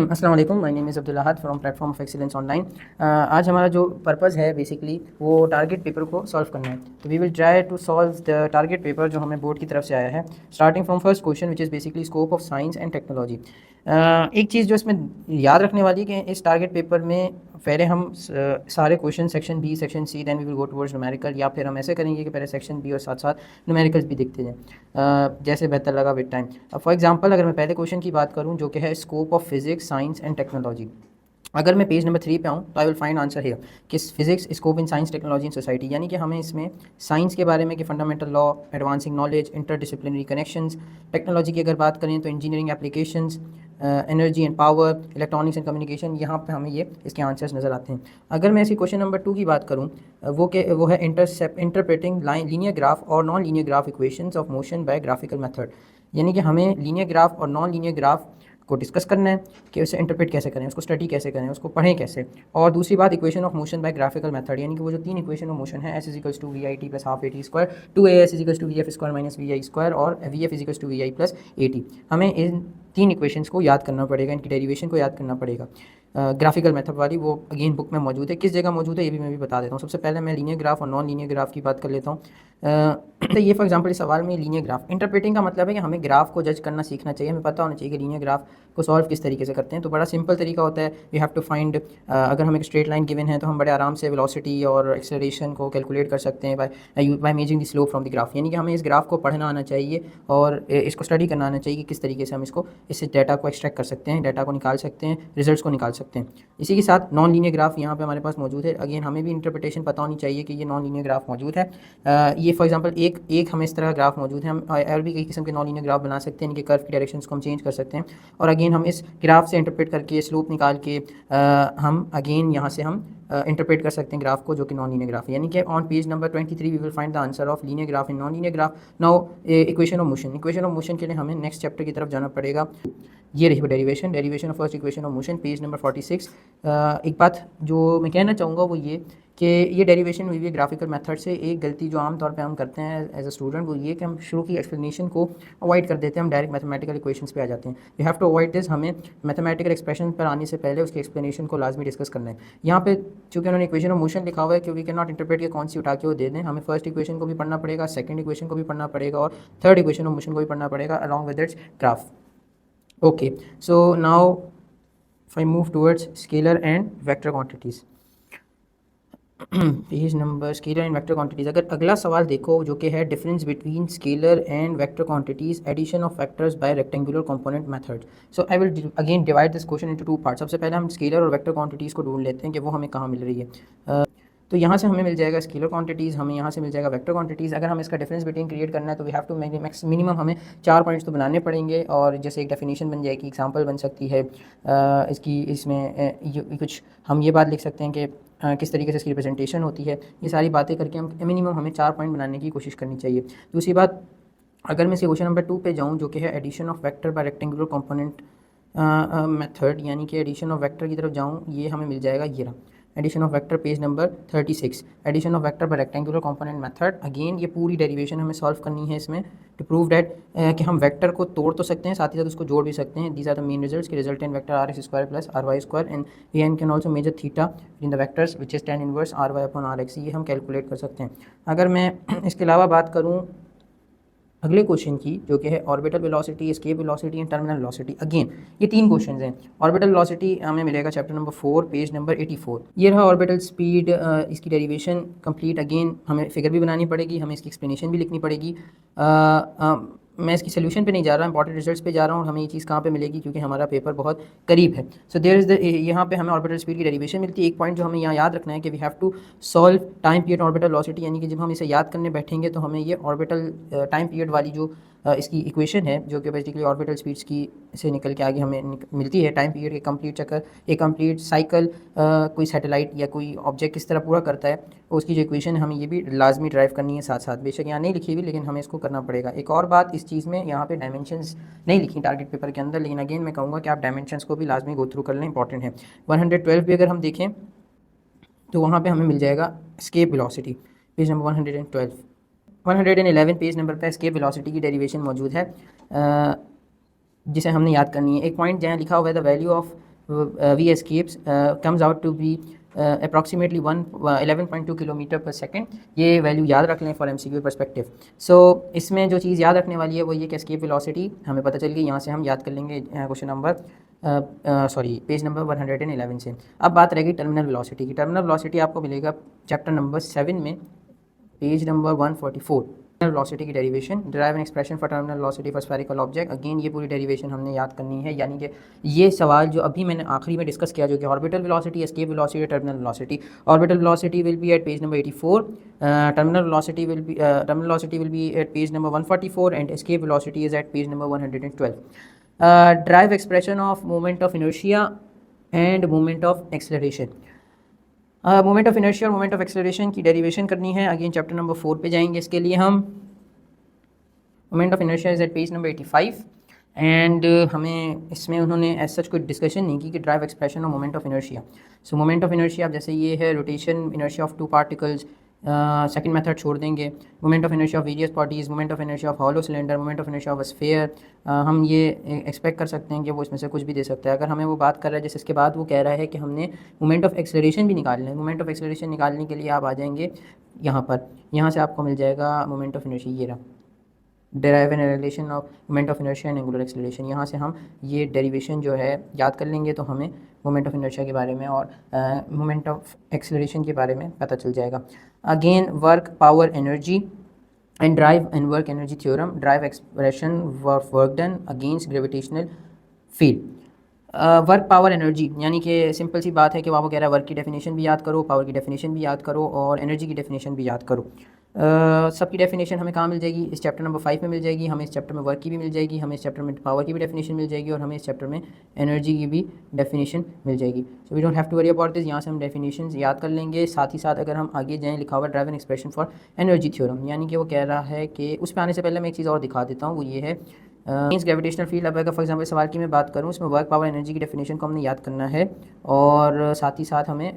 अस्सलाम वालेकुम, my name is Abdul Ahad from platform of excellence online. आज हमारा जो पर्पज़ है बेसिकली वो टारगेट पेपर को सॉल्व करना है। तो we will try to solve the target paper जो हमें बोर्ड की तरफ से आया है, starting from first question which is basically scope of science and technology. एक चीज़ जो इसमें याद रखने वाली है कि इस टारगेट पेपर में पहले हम सारे question section B section C then we will go towards numerical, या फिर हम ऐसे करेंगे कि पहले सेक्शन बी और साथ साथ न्यूमेरिकल्स भी देखते जाएँ, जैसे बेहतर लगा विद टाइम। फॉर एग्जांपल अगर मैं पहले क्वेश्चन की बात करूं जो कि है scope of physics science and technology, अगर मैं पेज नंबर 3 पे आऊँ तो I will find answer here कि physics scope in science technology in society, यानी कि हमें इसमें साइंस के बारे में कि fundamental law, advancing knowledge, interdisciplinary connections, technology की अगर बात करें तो engineering applications, energy and power, electronics and communication, यहाँ पे हमें ये इसके आंसर्स नज़र आते हैं। अगर मैं इसी क्वेश्चन नंबर 2 की बात करूँ, वो है इंटरप्रेटिंग लीनियर ग्राफ और non linear graph equations of motion by graphical method, यानी कि हमें लीनियर ग्राफ और नॉन लीनियर ग्राफ को डिस्कस करना है कि उसे इंटरप्रेट कैसे करें, उसको स्टडी कैसे करें, उसको पढ़ें कैसे। और दूसरी बात equation of motion by graphical method, यानी कि वो जो 3 इक्वेशन ऑफ मोशन है, S equals to V I T plus half A T square, two A S equals to V F square minus V I square और V F equals to V I plus A T, हमें इन 3 equations को याद करना पड़ेगा, इनकी derivation को याद करना पड़ेगा। ग्राफिकल मेथड वाली वो अगेन बुक में मौजूद है, किस जगह मौजूद है ये भी मैं भी बता देता हूँ। सबसे पहले मैं लीनियर ग्राफ और नॉन लीनियर ग्राफ की बात कर लेता हूँ। तो ये फॉर एग्जांपल इस सवाल में लीनियर ग्राफ इंटरप्रेटिंग का मतलब है कि हमें ग्राफ को जज करना सीखना चाहिए, हमें पता होना चाहिए कि लीनियर ग्राफ को सॉल्व किस तरीके से करते हैं। तो बड़ा सिंपल तरीका होता है, वी हैव टू फाइंड, अगर हम एक स्ट्रेट लाइन गिवन है तो हम बड़े आराम से वेलोसिटी और एक्सेलरेशन को कैलकुलेट कर सकते हैं by measuring the slope from the graph, यानी कि हमें इस ग्राफ को पढ़ना आना चाहिए और इसको स्टडी करना आना चाहिए कि किस तरीके से हम इससे डाटा को एक्सट्रैक्ट कर सकते हैं, डाटा को निकाल सकते हैं, रिजल्ट्स को निकाल सकते हैं। इसी के साथ नॉन लीनियर ग्राफ यहाँ पे हमारे पास मौजूद है। अगेन हमें भी इंटरप्रिटेशन पता होनी चाहिए कि ये नॉन लीनियर ग्राफ मौजूद है। ये फॉर एग्जांपल एक हमें इस तरह ग्राफ मौजूद है, हम और भी कई किस्म के नॉन लीनियर ग्राफ बना सकते हैं, इनके कर्व की डायरेक्शंस को हम चेंज कर सकते हैं। और अगेन हम इस ग्राफ से इंटरप्रेट करके स्लोप निकाल के हम अगेन यहाँ से हम इंटरप्रेट कर सकते हैं ग्राफ को, जो कि नॉन लीनियर ग्राफ है। यानी कि on page number 23 we will find the answer of linear graph in non linear graph. Now equation of motion, equation of motion के लिए हमें नेक्स्ट चैप्टर की तरफ जाना पड़ेगा। ये रही derivation of first equation of motion, page number 46। एक बात जो मैं कहना चाहूँगा वो ये कि ये डेरिवेशन हुई है ग्राफिकल मेथड से। एक गलती जो आम तौर पे हम करते हैं एज अ स्टूडेंट वो ये कि हम शुरू की एक्सप्लेनेशन को अवॉइड कर देते हैं, हम डायरेक्ट मैथमेटिकल इक्वेशंस पे आ जाते हैं। You have to avoid this, हमें मैथमेटिकल एक्सप्रेशन पर आने से पहले उसके एक्सप्लेनेशन को लाजमी डिस्कस करना है। यहाँ पे चूँकि उन्होंने इक्वेशन ऑफ मोशन लिखा हुआ है कि वी कैन नॉट इंटरप्रेट के कौन सी उठा के वो दे दें, हमें फर्स्ट इक्वेशन को भी पढ़ना पड़ेगा, सेकंड इक्वेशन को भी पढ़ना पड़ेगा और थर्ड इक्वेशन ऑफ मोशन को भी पढ़ना पड़ेगा along with its graph. Okay, so now if I move towards scalar and vector quantities, page number scalar and vector quantities. अगर अगला सवाल देखो जो कि है difference between scalar and vector quantities, addition of factors by rectangular component method. So I will again divide this question into 2 parts. सबसे पहले हम स्केलर और वेक्टर क्वांटिटीज़ को ढूंढ लेते हैं कि वो हमें कहाँ मिल रही है। तो यहाँ से हमें मिल जाएगा स्केलर क्वांटिटीज़, हमें यहाँ से मिल जाएगा वेक्टर क्वांटिटीज़। अगर हमें इसका डिफरेंस बिटवीन क्रिएट करना है तो वी हैव टू मिनिमम हमें 4 पॉइंट्स तो बनाने पड़ेंगे, और जैसे एक डेफिनेशन बन जाएगी, एग्जांपल बन सकती है इसकी, इसमें कुछ हम ये बात लिख सकते हैं कि किस तरीके से इसकी रिप्रेजेंटेशन होती है। ये सारी बातें करके हम मिनिमम हमें 4 पॉइंट बनाने की कोशिश करनी चाहिए। दूसरी बात, अगर मैं इसके क्वेश्चन नंबर 2 पे जाऊँ जो कि है addition of vector by rectangular component method, यानी कि एडिशन ऑफ वेक्टर की तरफ जाऊँ, ये हमें मिल जाएगा ये रहा addition of vector, page number 36। Addition of vector by rectangular component method, again ये पूरी डेरिवेशन हमें सॉल्व करनी है इसमें टू प्रूव डैट कि हम वेक्टर को तोड़ तो सकते हैं, साथ ही साथ उसको जोड़ भी सकते हैं। These are the main results कि resultant vector R X square plus R Y square and we an can also measure theta in the vectors which is tan inverse R Y upon R X, ये हम calculate कर सकते हैं। अगर मैं इसके अलावा बात करूँ अगले क्वेश्चन की जो कि है orbital velocity, escape velocity and terminal velocity, again ये 3 क्वेश्चंस हैं। ऑर्बिटल वेलोसिटी हमें मिलेगा चैप्टर नंबर 4 पेज नंबर 84। ये रहा ऑर्बिटल स्पीड, इसकी डेरिवेशन कंप्लीट। अगेन हमें फिगर भी बनानी पड़ेगी, हमें इसकी एक्सप्लेनेशन भी लिखनी पड़ेगी। मैं इसकी सोल्यूशन पे नहीं जा रहा, इंपॉर्टेंट रिजल्ट्स पे जा रहा हूँ। और हमें ये चीज़ कहाँ पे मिलेगी, क्योंकि हमारा पेपर बहुत करीब है। सो देयर इज़ द, यहाँ पे हमें ऑर्बिटल स्पीड की डेरिवेशन मिलती है। एक पॉइंट जो हमें यहाँ याद रखना है कि we have to solve time period orbital velocity, यानी कि जब हम इसे याद करने बैठेंगे तो हमें ये ऑर्बिटल टाइम पीरियड वाली जो इसकी इक्वेशन है जो कि बेसिकली ऑर्बिटल स्पीड्स की से निकल के आगे हमें मिलती है, टाइम पीरियड के कंप्लीट चक्कर, एक कंप्लीट साइकिल कोई सैटेलाइट या कोई ऑब्जेक्ट किस तरह पूरा करता है, उसकी जो इक्वेशन है हमें ये भी लाजमी ड्राइव करनी है साथ साथ। बेशक यहाँ नहीं लिखी हुई लेकिन हमें इसको करना पड़ेगा। एक और बात इस चीज़ में, यहाँ पे डायमेंशंस नहीं लिखी टारगेट पेपर के अंदर, लेकिन अगेन मैं कहूँगा कि आप डायमेंशंस को भी लाजमी गो थ्रू कर लें, इंपॉर्टेंट है। 112 भी अगर हम देखें तो वहाँ पे हमें मिल जाएगा escape velocity, page number 112। 111 page number पर एस्केप वेलोसिटी की डेरिवेशन मौजूद है जिसे हमने याद करनी है। एक पॉइंट जहाँ लिखा हुआ है the value of V escapes comes out to be approximately 11.2 kilometer per second. ये वैल्यू याद रख लें फॉर MCQ परस्पेक्टिव। सो इसमें जो चीज़ याद रखने वाली है वो ये कि एस्केप वेलोसिटी हमें पता चल गई, यहाँ से हम याद कर लेंगे क्वेश्चन नंबर पेज नंबर 111 से। अब बात रहेगी टर्मिनल वेलोसिटी की। टर्मिनल वेलोसिटी आपको मिलेगा चैप्टर नंबर 7 में, पेज नंबर 144। टर्मिनल वेलोसिटी की derivation, derive an expression for terminal velocity for spherical object. Again ये पूरी डेरिवेशन हमने याद करनी है, यानी कि ये सवाल जो अभी मैंने आखिरी में डिस्कस किया, जो कि orbital velocity, escape velocity, terminal velocity. Orbital velocity will be at page number 84, terminal velocity will be at page number 144 and escape velocity is at page number 112। Drive expression of moment of inertia and moment of acceleration. Moment of inertia और moment of acceleration की derivation करनी है। Again chapter number 4 पे जाएंगे इसके लिए हम। Moment of inertia is at page number 85 and हमें इसमें उन्होंने एज सच कोई डिस्कशन नहीं की कि ड्राइव एक्सप्रेशन और moment of inertia. So moment of inertia अब जैसे ये है rotation inertia of two particles, second method छोड़ देंगे। Moment of inertia of various bodies, moment of inertia of hollow cylinder, moment of inertia of sphere. हम ये expect कर सकते हैं कि वो इसमें से कुछ भी दे सकता है। अगर हमें वो बात कर रहा है जैसे इसके बाद वो कह रहा है कि हमने मोमेंट ऑफ एक्सेलरेशन भी निकालना है। मोमेंट ऑफ एक्सेलरेशन निकालने के लिए आप आ जाएंगे यहाँ पर, यहाँ से आपको मिल जाएगा मोमेंट ऑफ इनर्शिया, ये रहा derive an relation of moment of inertia and angular acceleration. यहाँ से हम ये डेरिवेशन जो है याद कर लेंगे तो हमें मोमेंट ऑफ इनर्शिया के बारे में और मोमेंट ऑफ एक्सेलरेशन के बारे में पता चल जाएगा। Again work power energy and drive and work energy theorem, drive expression of work done against gravitational field. Work power energy यानी कि सिंपल सी बात है कि वो कह रहा है वर्क की डेफिनेशन भी याद करो, पावर की डेफिनेशन भी याद करो और एनर्जी की डेफिनेशन भी याद करो। सबकी डेफिनेशन हमें कहाँ मिल जाएगी? इस चैप्टर नंबर 5 में मिल जाएगी। हमें इस चैप्टर में वर्क की भी मिल जाएगी, हमें इस चैप्टर में पावर की भी डेफिनेशन मिल जाएगी और हमें इस चैप्टर में एनर्जी की भी डेफिनेशन मिल जाएगी। So we don't have to worry about this. यहाँ से हम डेफिनेशन याद कर लेंगे। साथ ही साथ अगर हम आगे जाएँ, लिखा हुआ drive N expression for energy theorem, यानी कि वो कह रहा है कि उस पर आने से पहले मैं एक चीज़ और दिखा देता हूँ, वो ये है मीन्स ग्रेविटेशनल फील्ड। अब अगर फॉर एग्जाम्पल सवाल की मैं बात करूँ, इसमें वर्क पावर एनर्जी की डेफिनेशन को हमने याद करना है और साथ ही साथ हमें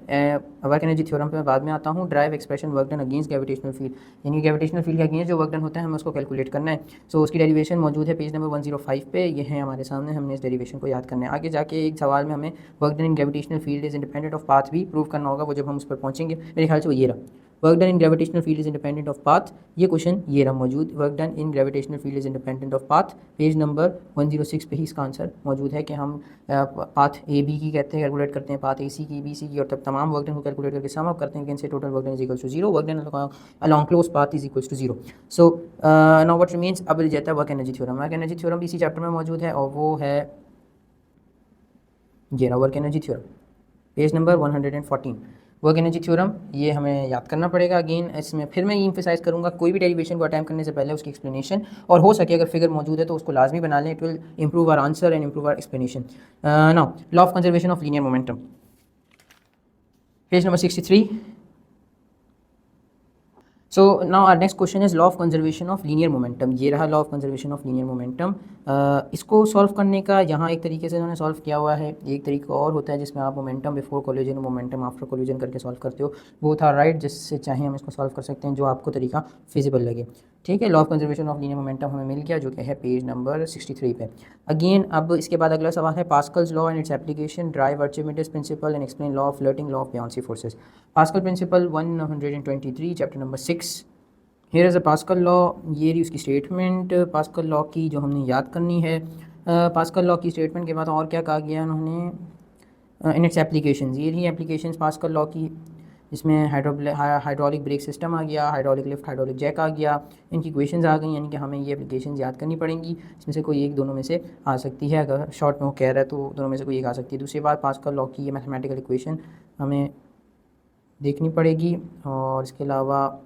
वर्क एनर्जी थ्योरम पे मैं बाद में आता हूँ। Drive expression work done against gravitational field, यानी ग्रेविटेशनल फील्ड के अगेंस्ट जो वर्क डन होता है हमें उसको कैलकुलेट करना है। सो उसकी डेरिवेशन मौजूद है पेज नंबर 105 पे, ये है हमारे सामने। हमने इस डेरिवेशन को याद करना है। आगे जाके एक सवाल में हमें work done in gravitational field is independent of path भी प्रूव करना होगा, वो जब हम उस पर पहुँचेंगे। मेरे ख्याल से वो ये रहा, work done in gravitational field is independent of path. ये क्वेश्चन ये रहा मौजूद, work done in gravitational field is independent of path. Page number 106 पे ही इसका आंसर मौजूद है कि हम पाथ ए बी की कहते हैं, कैलकुलेट करते हैं पाथ ए सी की, बी सी की, और तब तमाम वर्क डन को कैलकुलेट करके सम अप करते हैं, से total work done is equals to 0, work done along close path is equals to 0। So now what remains, अब जाता है work energy theorem. Work energy theorem भी इसी चैप्टर में मौजूद है और वो है ये रहा work energy theorem, page number 114। Work energy theorem ये हमें याद करना पड़ेगा। अगेन इसमें फिर मैं ये इंफेसाइज करूँगा, कोई भी डेरिवेशन को अटैम्प्ट करने से पहले उसकी एक्सप्लेनेशन, और हो सके अगर फिगर मौजूद है तो उसको लाजमी बना लें। It will improve our answer and improve our explanation. Now law of conservation of linear momentum, page number 63। So now our next question is law of conservation of linear momentum. ये रहा law of conservation of linear momentum. इसको solve करने का यहाँ एक तरीके से इन्होंने सॉल्व किया हुआ है, एक तरीका और होता है जिसमें आप मोमेंटम बिफोर कोलिजन और मोमेंटम आफ्टर कोलिजन करके सॉल्व करते हो। वो था राइट, जिससे चाहे हम इसको सॉल्व कर सकते हैं, जो आपको तरीका फिजिबल लगे। ठीक है, law of conservation of linear momentum हमें मिल गया, जो कि है पेज नंबर 63 पे। अगेन अब इसके बाद अगला सवाल है Pascal's law and its application, derive Archimedes principle and explain law of floating, law of buoyancy forces. Pascal principle 123 chapter number 6। Here is a Pascal law, ये रही उसकी स्टेटमेंट पास्कल लॉ की जो हमने याद करनी है। पास्कल लॉ की स्टेटमेंट के बाद और क्या कहा गया उन्होंने, इन इट्स एप्लीकेशंस, ये रही एप्लीकेशंस पास्कल लॉ की, जिसमें हाइड्रोलिक ब्रेक सिस्टम आ गया, हाइड्रोलिक लिफ्ट, हाइड्रोलिक जैक आ गया, इनकी इक्वेशंस आ गई, यानी कि हमें ये एप्लीकेशंस याद करनी पड़ेंगी। इसमें से कोई एक दोनों में से आ सकती है, अगर शॉर्ट में वो कह रहा है तो दोनों में से कोई एक आ सकती है। दूसरी बात, पास्कल लॉ की ये मैथमेटिकल इक्वेशन हमें देखनी पड़ेगी। और इसके अलावा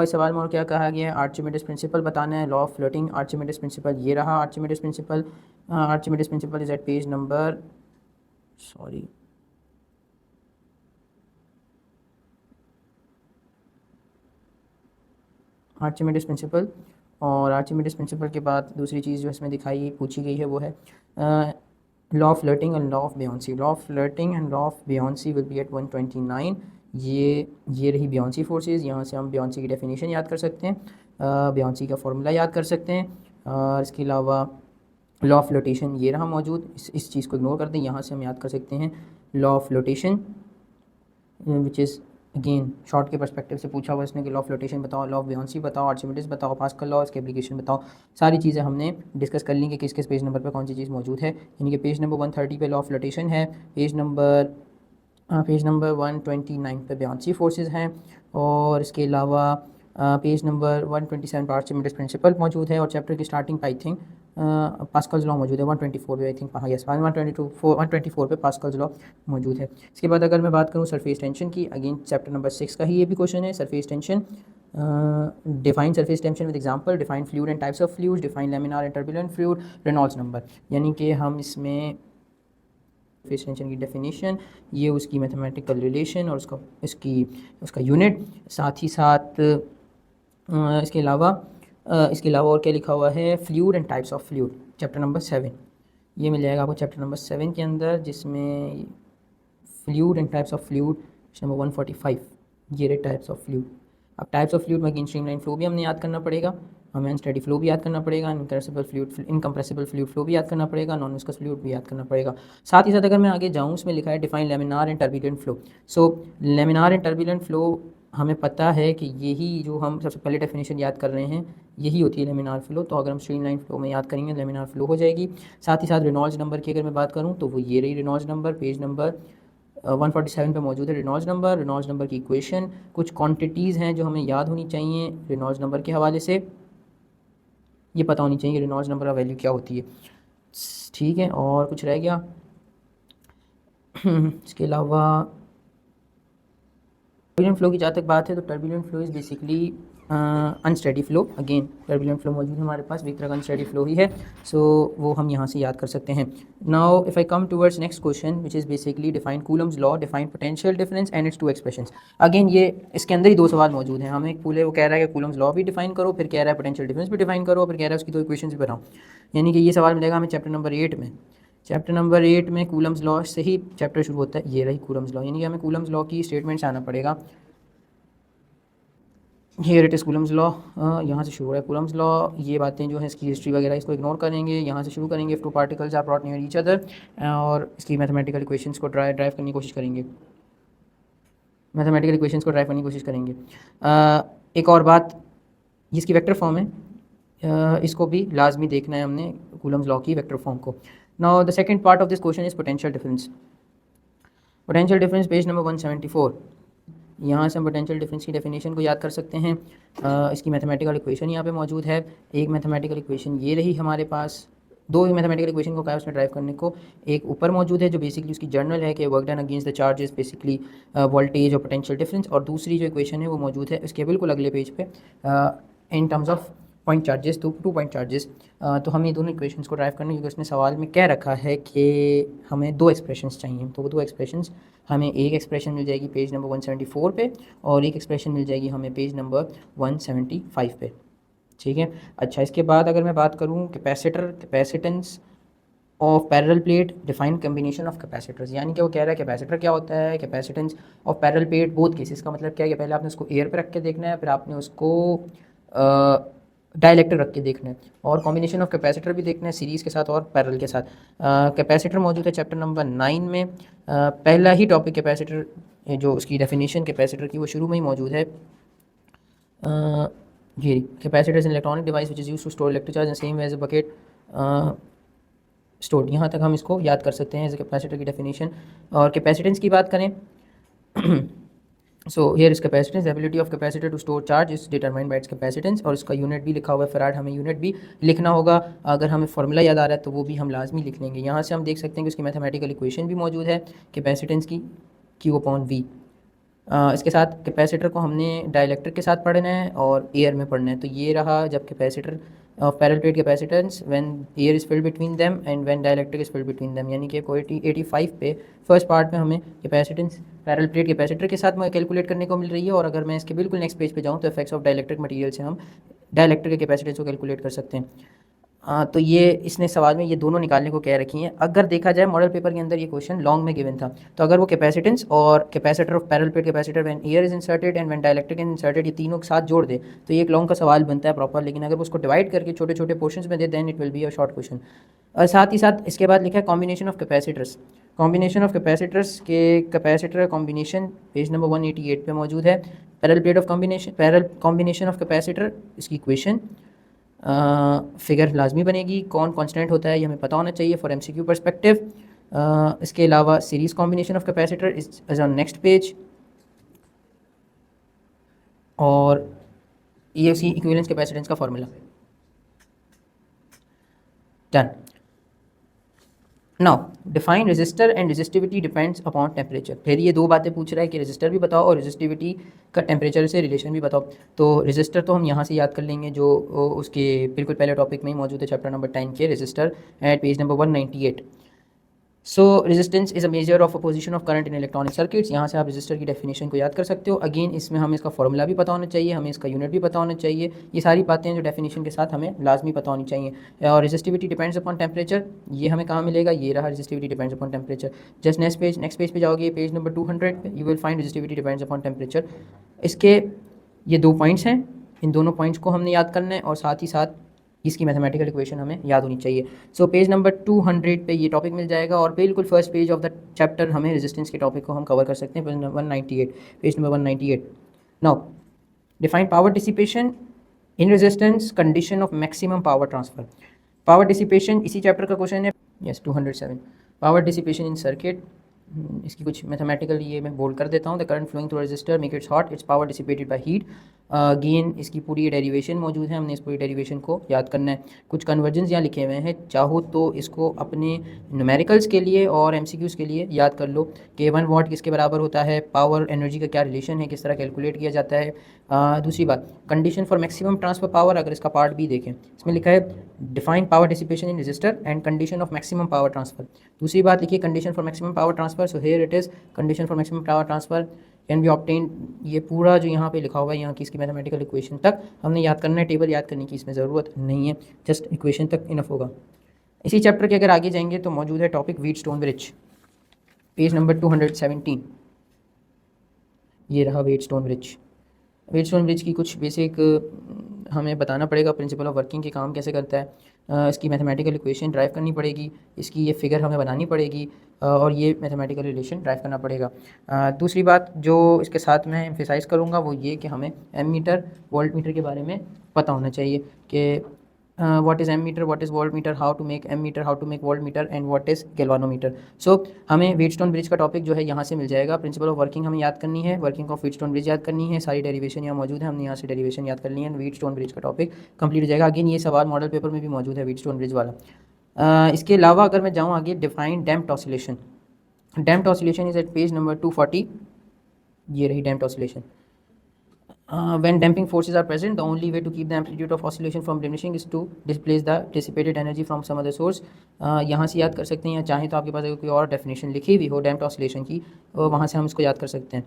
इस सवाल में और क्या कहा गया है, आर्चिमिडीज प्रिंसिपल बताना है, law of floating Archimedes principle, ये रहा Archimedes principle. Archimedes principle is at page number Archimedes principle. और आर्चिमिडीज प्रिंसिपल के बाद दूसरी चीज़ जो इसमें दिखाई पूछी गई है वो है law of floating and law of buoyancy. Law of floating and law of buoyancy will be at 129। ये रही बियॉन्सी फोर्सेस। यहाँ से हम बियॉन्सी की डेफिनेशन याद कर सकते हैं, बियॉन्सी का फॉर्मूला याद कर सकते हैं। और इसके अलावा लॉ ऑफ फ्लोटेशन ये रहा मौजूद, इस चीज़ को इग्नोर कर दें, यहाँ से हम याद कर सकते हैं law of flotation which is again short के पर्सपेक्टिव से पूछा हुआ इसने कि लॉ ऑफ फ्लोटेशन बताओ, लॉ ऑफ बियोंसी बताओ, आर्चिमिडीज बताओ, पास्कल लॉ, इसकी एप्लीकेशन बताओ। सारी चीज़ें हमने डिस्कस कर ली कि किस किस पेज नंबर पर कौन सी चीज़ मौजूद है। यानी कि पेज नंबर 130 पे लॉ ऑफ फ्लोटेशन है, पेज नंबर 129 पे बियोंसी फोर्सेस हैं, और इसके अलावा पेज नंबर 127 पर आर्चिमिडीज प्रिंसिपल मौजूद है, और चैप्टर की स्टार्टिंग पे आई थिंक पास्कल्स लॉ मौजूद है 124 पे, आई थिंक हाँ यस 124 पे पास्कल्स लॉ मौजूद है। इसके बाद अगर मैं बात करूँ सरफेस टेंशन की, अगेन चैप्टर नंबर 6 का ही ये भी क्वेश्चन है, surface tension. Define surface tension with example, define fluid and types of fluids, define laminar and turbulent fluid, Reynolds number. यानी कि हम इसमें सरफेस टेंशन की डेफिनेशन, ये उसकी मैथमेटिकल रिलेशन और उसका यूनिट, साथ ही साथ इसके अलावा और क्या लिखा हुआ है, fluid and types of fluid, chapter number 7 ये मिल जाएगा आपको चैप्टर नंबर 7 के अंदर, जिसमें fluid and types of fluid number 145 ये रहे टाइप्स ऑफ फ्लूइड। अब टाइप्स ऑफ फ्लूइड में अगेन स्ट्रीमलाइन फ्लो भी हमने याद करना पड़ेगा, हमें अनस्टेडी फ्लो भी याद करना पड़ेगा, इनकम्प्रेसिबल फ्लूइड फ्लो भी याद करना पड़ेगा, नॉन विस्कस फ्लूइड भी याद करना पड़ेगा। साथ ही साथ अगर मैं आगे जाऊँ, उसमें लिखा है define laminar and turbulent flow. So laminar and turbulent flow हमें पता है कि यही जो हम सबसे पहले डेफिनेशन याद कर रहे हैं यही होती है लेमिनार फ्लो। तो अगर हम स्ट्रीमलाइन फ्लो में याद करेंगे लेमिनार फ्लो हो जाएगी। साथ ही साथ रेनॉल्ड्स नंबर की अगर मैं बात करूँ तो वो ये रही रेनॉल्ड्स नंबर, पेज नंबर 147 पे मौजूद है रेनॉल्ड्स नंबर की इक्वेशन, कुछ क्वांटिटीज़ हैं जो हमें याद होनी चाहिए रेनॉल्ड्स नंबर के हवाले से, ये पता होनी चाहिए रेनॉल्ड्स नंबर का वैल्यू क्या होती है। ठीक है, और कुछ रह गया इसके अलावा टर्बुलेंट फ्लो की जहाँ तक बात है तो turbulent flow is basically unsteady flow. Again turbulent flow मौजूद है हमारे पास, एक तरह का अनस्टेडी फ्लो ही है, सो वो हम यहाँ से याद कर सकते हैं। Now if I come towards next question which is basically define Coulomb's law, define potential difference and its two expressions. Again ये इसके अंदर ही दो सवाल मौजूद हैं, हमें पूरे वो कह रहा है कि कूलम्स लॉ भी डिफाइन करो, फिर कह रहा है पोटेंशियल डिफरेंस भी डिफाइन करो, फिर कह रहा है उसकी दो इक्वेशंस भी बनाओ। यानी कि ये सवाल मिलेगा हमें चैप्टर नंबर 8 में। चैप्टर नंबर 8 में कूलम्स लॉ से ही चैप्टर शुरू होता है, ये रही कूलम्स लॉ। यानी कि हमें कूलम्स लॉ की स्टेटमेंट से आना पड़ेगा। Here it is Coulomb's law, यहाँ से शुरू हो रहा है कूलम्स लॉ। ये बातें जो है इसकी हिस्ट्री वगैरह इसको इग्नोर करेंगे, यहाँ से शुरू करेंगे। If two particles are brought near each other, और इसकी मैथमेटिकल इक्वेशंस को ड्राइव करने की कोशिश करेंगे, एक और बात, इसकी वेक्टर फॉर्म है, इसको भी लाजमी देखना है हमने कूलम्स लॉ की वेक्टर फॉर्म को। Now the second part of this question is potential difference. Potential difference page number 174, यहाँ से हम पोटेंशियल डिफरेंस की डेफिनेशन को याद कर सकते हैं। इसकी मैथमेटिकल इक्वेशन यहाँ पे मौजूद है, एक मैथमेटिकल इक्वेशन ये रही हमारे पास, दो मैथमेटिकल इक्वेशन को क्या उसमें ड्राइव करने को, एक ऊपर मौजूद है जो बेसिकली उसकी जर्नल है कि work done against the charges basically voltage और पोटेंशियल डिफरेंस, और दूसरी जो इक्वेशन है वो मौजूद है उसके बिल्कुल अगले पेज पे in terms of point charges, two point charges. तो हमें दोनों इक्वेशंस को ड्राइव करने, क्योंकि उसने सवाल में कह रखा है कि हमें दो एक्सप्रेशंस चाहिए, तो वो दो एक्सप्रेशंस हमें, एक एक्सप्रेशन मिल जाएगी पेज नंबर 174 पे, और एक एक्सप्रेशन मिल जाएगी हमें पेज नंबर 175 पे। ठीक है, अच्छा इसके बाद अगर मैं बात करूँ capacitance of parallel plate, define combination of capacitors. यानी कि वो कह रहा है कैपेसिटर क्या होता है, capacitance of parallel plate both cases का मतलब क्या है कि पहले आपने उसको एयर पे रख के देखना है, फिर आपने उसको डायलेक्टर रख के देखना है, और कॉम्बिनेशन ऑफ कैपेसिटर भी देखना है सीरीज़ के साथ और पैरेलल के साथ। कैपेसिटर मौजूद है चैप्टर नंबर 9 में, पहला ही टॉपिक कैपेसिटर जो उसकी डेफिनेशन कैपेसिटर की वो शुरू में ही मौजूद है। ये capacitor is an electronic device which is used to store electric charge in same way as a bucket store. यहाँ तक हम इसको याद कर सकते हैं एज कैपेसिटर की डेफिनेशन। और कैपेसिटेंस की बात करें so here is capacitance, ability of capacitor to store charge is determined by its capacitance, और इसका यूनिट भी लिखा हुआ है फैराड, हमें यूनिट भी लिखना होगा। अगर हमें फार्मूला याद आ रहा है तो वो भी हम लाजमी लिख लेंगे। यहाँ से हम देख सकते हैं कि उसकी मैथमेटिकल इक्वेशन भी मौजूद है कैपेसिटेंस की, Q/V। इसके साथ कैपेसिटर को हमने डाइलेक्ट्रिक के साथ पढ़ना है और एयर में पढ़ना है। तो ये रहा जब capacitor of parallel plate capacitance when air is filled between them and when dielectric is filled between them. यानी कि 85 पे फर्स्ट पार्ट में हमें कैपेसिटेंस पैरेलल प्लेट कैपेसिटर के साथ कैलकुलेट करने को मिल रही है, और अगर मैं इसके बिल्कुल नेक्स्ट पेज पे जाऊँ तो इफेक्ट्स ऑफ डाइलेक्ट्रिक मटेरियल से हम डाइलेक्ट्रिक के कैपेसिटेंस को कैलकुलेट कर सकते हैं। तो ये इसने सवाल में ये दोनों निकालने को कह रखी हैं। अगर देखा जाए मॉडल पेपर के अंदर ये क्वेश्चन लॉन्ग में गिवन था, तो अगर वो कैपेसिटेंस और capacitor of parallel plate capacitor when air is inserted and when dielectric is inserted ये तीनों के साथ जोड़ दे तो ये एक लॉन्ग का सवाल बनता है प्रॉपर। लेकिन अगर उसको डिवाइड करके छोटे छोटे पोर्शंस में दे then it will be a short question. और साथ ही साथ इसके बाद लिखा है combination of capacitors. Combination of capacitors के कैपेसिटर कॉम्बिनेशन पेज नंबर 188 पे मौजूद है। Parallel plate of combination, parallel combination of capacitor, इसकी इक्वेशन फिगर लाजमी बनेगी। कौन कांस्टेंट होता है ये हमें पता होना चाहिए फॉर एमसीक्यू पर्सपेक्टिव। इसके अलावा series combination of capacitor is on next page, और ये उसी इक्विवेलेंस कैपेसिटेंस का formula. Done. Now define resistor and resistivity depends upon temperature. फिर ये दो बातें पूछ रहा है कि रेजिस्टर भी बताओ और रेजिस्टिविटी का टेम्परेचर से रिलेशन भी बताओ। तो रेजिस्टर तो हम यहाँ से याद कर लेंगे जो उसके बिल्कुल पहले टॉपिक में ही मौजूद है, चैप्टर नंबर 10 के resistor at page number 198। So resistance is a major of opposition of current in electronic circuits. यहाँ से आप रेजिस्टर की डेफिनेशन को याद कर सकते हो। अगेन इसमें हमें इसका फॉर्मूला भी पता होना चाहिए, हमें इसका यूनिट भी पता होना चाहिए। ये सारी बातें जो डेफिनेशन के साथ हमें लाजमी पता होनी चाहिए। और रेजिस्टिविटी डिपेंड्स अपॉन टेम्परेचर, ये हमें कहाँ मिलेगा, ये रहा resistivity depends upon temperature. Just next page पे जाओगे, पेज नंबर 200 पे you will find resistivity depends upon temperature. इसके ये दो पॉइंट्स हैं, इन दोनों पॉइंट्स को हमने याद करना है और साथ ही साथ इसकी मैथमेटिकल इक्वेशन हमें याद होनी चाहिए। सो पेज नंबर 200 पे ये टॉपिक मिल जाएगा और बिल्कुल first page of the chapter हमें रेजिस्टेंस के टॉपिक को हम कवर कर सकते हैं, page number 198। Now define power dissipation in resistance, condition of maximum power transfer. Power dissipation इसी चैप्टर का क्वेश्चन है, yes 207। Power dissipation in circuit, इसकी कुछ मैथमेटिकल ये मैं बोल्ड कर देता हूँ। The current flowing through resistor make its hot, its power dissipated by heat. Again इसकी पूरी डेरिवेशन मौजूद है, हमने इस पूरी डेरिवेशन को याद करना है। कुछ कन्वर्जन्स यहाँ लिखे हुए हैं, चाहो तो इसको अपने न्यूमेरिकल्स के लिए और एमसीक्यूज़ के लिए याद कर लो कि 1 वाट किसके बराबर होता है, पावर एनर्जी का क्या रिलेशन है, किस तरह कैलकुलेट किया जाता है। दूसरी बात condition for maximum transfer power, अगर इसका पार्ट भी देखें इसमें लिखा है define power dissipation in resistor and condition of maximum power transfer. दूसरी बात लिखिए condition for maximum power transfer, so here it is condition for maximum power transfer can be obtain. ये पूरा जो यहाँ पे लिखा हुआ है यहाँ की इसकी मैथमेटिकल इक्वेशन तक हमने याद करना है, टेबल याद करने की इसमें ज़रूरत नहीं है, जस्ट इक्वेशन तक इनफ होगा। इसी चैप्टर के अगर आगे जाएंगे तो मौजूद है topic Wheatstone bridge, page number 217। ये रहा व्हीटस्टोन ब्रिज। व्हीटस्टोन ब्रिज की कुछ बेसिक हमें बताना पड़ेगा, प्रिंसिपल ऑफ वर्किंग के काम कैसे करता है, इसकी मैथमेटिकल इक्वेशन ड्राइव करनी पड़ेगी, इसकी ये फिगर हमें बनानी पड़ेगी और ये मैथमेटिकल रिलेशन ड्राइव करना पड़ेगा। दूसरी बात जो इसके साथ मैं एम्फेसाइज़ करूँगा वो ये कि हमें एम मीटर वोल्ट मीटर के बारे में पता होना चाहिए कि what is ammeter, what is voltmeter, how to make ammeter, how to make voltmeter and what is galvanometer. So हमें व्हीटस्टोन ब्रिज का टॉपिक जो है यहाँ से मिल जाएगा। प्रिंसिपल ऑफ वर्किंग हमें याद करनी है, वर्किंग ऑफ व्हीटस्टोन ब्रिज याद करनी है, सारी डेरिवेशन यहाँ मौजूद है, हमने यहाँ से डेरिवेशन याद कर ली है, व्हीटस्टोन ब्रिज का टॉपिक कंप्लीट हो जाएगा। अगेन ये सवाल मॉडल पेपर में भी मौजूद है व्हीटस्टोन ब्रिज वाला। इसके अलावा अगर मैं जाऊँ आगे, define damped oscillation. Damped oscillation is at page number 240। ये रही damped oscillation. When damping forces are present, the only way to keep the amplitude of oscillation from diminishing is to displace the dissipated energy from some other source. यहाँ से याद कर सकते हैं, या चाहें तो आपके पास अगर कोई और डेफिनेशन लिखी हुई हो डैम्प्ड ऑसिलेशन की, वहाँ से हम इसको याद कर सकते हैं।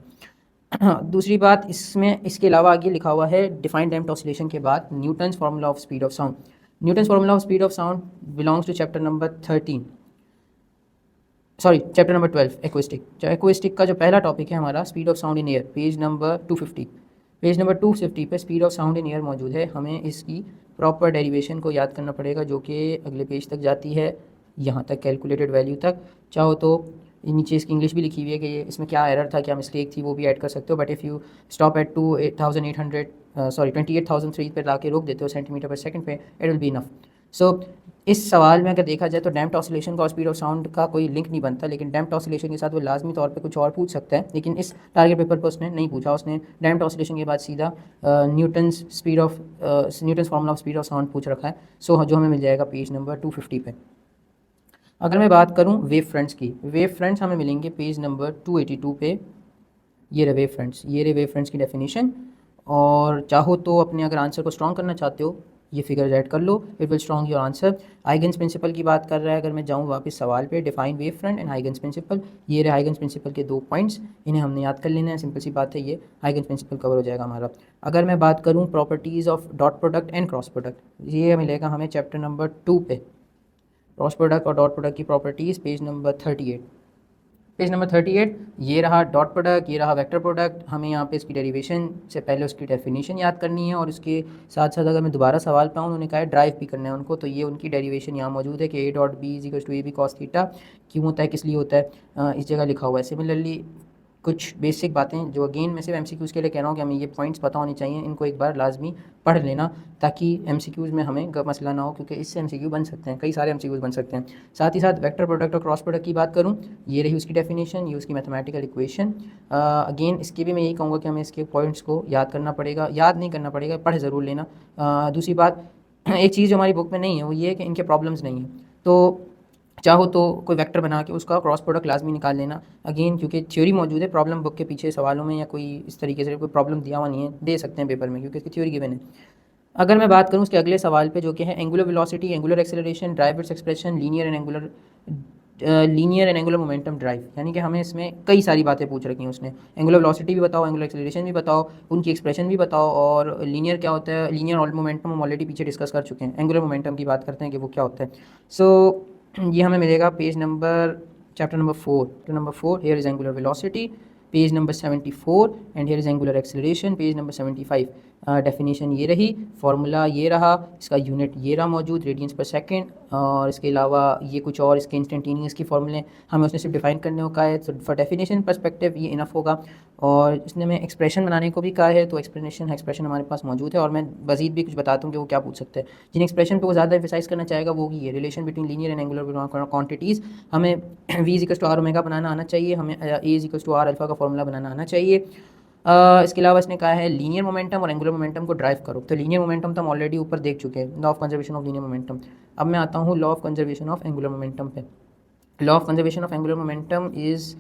दूसरी बात इसमें इसके अलावा आगे लिखा हुआ है डिफाइन डैम्प्ड ऑसिलेशन के बाद Newton's formula of speed of sound. Newton's formula of speed of sound belongs to chapter number 13, sorry chapter number 12 acoustic. Acoustic का जो पहला टॉपिक है हमारा speed of sound in air, page number 250। Page number 250 पे speed of sound in air मौजूद है। हमें इसकी प्रॉपर डेरिवेशन को याद करना पड़ेगा जो कि अगले पेज तक जाती है, यहाँ तक कैलकुलेटेड वैल्यू तक। चाहो तो नीचे इसकी इंग्लिश भी लिखी हुई है कि ये इसमें क्या एरर था, क्या मिस्टेक थी, वो भी ऐड कर सकते हो। But if you stop at 28,003 पर ला के रोक देते हो सेंटीमीटर पर सेकंड पे, इट विल बी इनफ। सो इस सवाल में अगर देखा जाए तो डैम्प्ड ऑसिलेशन का और स्पीड ऑफ साउंड का कोई लिंक नहीं बनता, लेकिन डैम्प्ड ऑसिलेशन के साथ वो लाजमी तौर पे कुछ और पूछ सकता है, लेकिन इस टारगेट पेपर पर उसने नहीं पूछा। उसने डैम्प्ड ऑसिलेशन के बाद सीधा Newton's formula of speed of sound पूछ रखा है। सो जो हमें मिल जाएगा पेज नंबर 250 पे। अगर मैं बात करूँ वेव फ्रंट्स की, वेव फ्रंट्स हमें मिलेंगे पेज नंबर 282 पे। ये रहे वेव फ्रंट्स, ये रहे वेव फ्रंट्स की डेफिनेशन। और चाहो तो अपने अगर आंसर को स्ट्रॉन्ग करना चाहते हो ये फिगर ऐड कर लो, it will strong your answer. Huygens principle की बात कर रहा है, अगर मैं जाऊँ वापस सवाल पे, define wave front and Huygens principle. ये रहे हाइगन्स प्रिंसिपल के 2 पॉइंट्स, इन्हें हमने याद कर लेना है, सिंपल सी बात है, ये हाइगन्स प्रिंसिपल कवर हो जाएगा हमारा। अगर मैं बात करूँ properties of dot product and cross product, ये मिलेगा हमें चैप्टर नंबर 2 पे, क्रॉस प्रोडक्ट और डॉट प्रोडक्ट की properties, page number 38। Page number 38 ये रहा डॉट प्रोडक्ट, ये रहा वेक्टर प्रोडक्ट। हमें यहाँ पे इसकी डेरिवेशन से पहले उसकी डेफिनेशन याद करनी है और उसके साथ साथ अगर मैं दोबारा सवाल पाऊँ उन्होंने कहा है ड्राइव भी करना है उनको, तो ये उनकी डेरिवेशन यहाँ मौजूद है कि A dot B is equal to A B cos theta क्यों होता है, किस लिए होता है, इस जगह लिखा हुआ है। सिमिलरली कुछ बेसिक बातें जो अगेन मैं सिर्फ एमसीक्यूज़ के लिए कह रहा हूँ कि हमें ये पॉइंट्स पता होने चाहिए, इनको एक बार लाजमी पढ़ लेना ताकि एमसीक्यूज़ में हमें मसला ना हो, क्योंकि इससे एमसीक्यू बन सकते हैं, कई सारे एमसीक्यूज़ बन सकते हैं। साथ ही साथ वेक्टर प्रोडक्ट और क्रॉस प्रोडक्ट की बात करूँ, ये रही उसकी डेफिनेशन, ये उसकी मैथमेटिकल इक्वेशन। अगेन इसके भी मैं यही कहूँगा कि हमें इसके पॉइंट्स को याद करना पड़ेगा, याद नहीं करना पड़ेगा, पढ़ ज़रूर लेना। दूसरी बात, एक चीज़ जो हमारी बुक में नहीं है वो ये है कि इनके प्रॉब्लम्स नहीं हैं, तो चाहो तो कोई वेक्टर बना के उसका क्रॉस प्रोडक्ट लाजमी निकाल लेना। अगेन क्योंकि थ्योरी मौजूद है, प्रॉब्लम बुक के पीछे सवालों में या कोई इस तरीके से कोई प्रॉब्लम दिया हुआ नहीं है, दे सकते हैं पेपर में क्योंकि इसकी थ्योरी गिवन है। अगर मैं बात करूँ उसके अगले सवाल पे जो कि है angular velocity, angular acceleration, drivers expression, linear and angular momentum drive, यानी कि हमें इसमें कई सारी बातें पूछ रखी हैं उसने। एंगुलर वेलोसिटी भी बताओ, एंगुलर एक्सेलरेशन भी बताओ, उनकी एक्सप्रेशन भी बताओ, और लीनियर क्या होता है, लीनियर मोमेंटम हम ऑलरेडी पीछे डिस्कस कर चुके हैं। एंगुलर मोमेंटम की बात करते हैं कि वो क्या होता है। सो ये हमें मिलेगा page number chapter number 4 here is angular velocity, page number 74 and here is angular acceleration, page number 75। Definition ये रही, फार्मूला ये रहा, इसका यूनिट ये रहा मौजूद, रेडियंस पर सेकंड, और इसके अलावा ये कुछ और इसके इंस्टेंटेनियस की फार्मूले हमें उसने सिर्फ डिफाइन करने को कहा है, तो फॉर डेफिनेशन पर्सपेक्टिव ये इनफ होगा। और इसने हमें एक्सप्रेशन बनाने को भी कहा है, तो एक्सप्रेशन हमारे पास मौजूद है, और मैं मजीद भी कुछ बताता हूँ कि वो क्या पूछ सकते हैं। जिन एक्सप्रेशन पे वो ज़्यादा एम्फेसाइज करना चाहेगा वो ये relation between linear and angular quantities. हमें v equal to R omega बनाना आना चाहिए, हमें a equal to R alpha का फॉर्मूला बनाना आना चाहिए। इसके अलावा इसने कहा है लीनियर मोमेंटम और एंगुलर मोमेंटम को ड्राइव करो, तो लीनियर मोमेंटम तो हम ऑलरेडी ऊपर देख चुके हैं, law of conservation of linear momentum. अब मैं आता हूँ law of conservation of angular momentum पे। Law of conservation of angular momentum is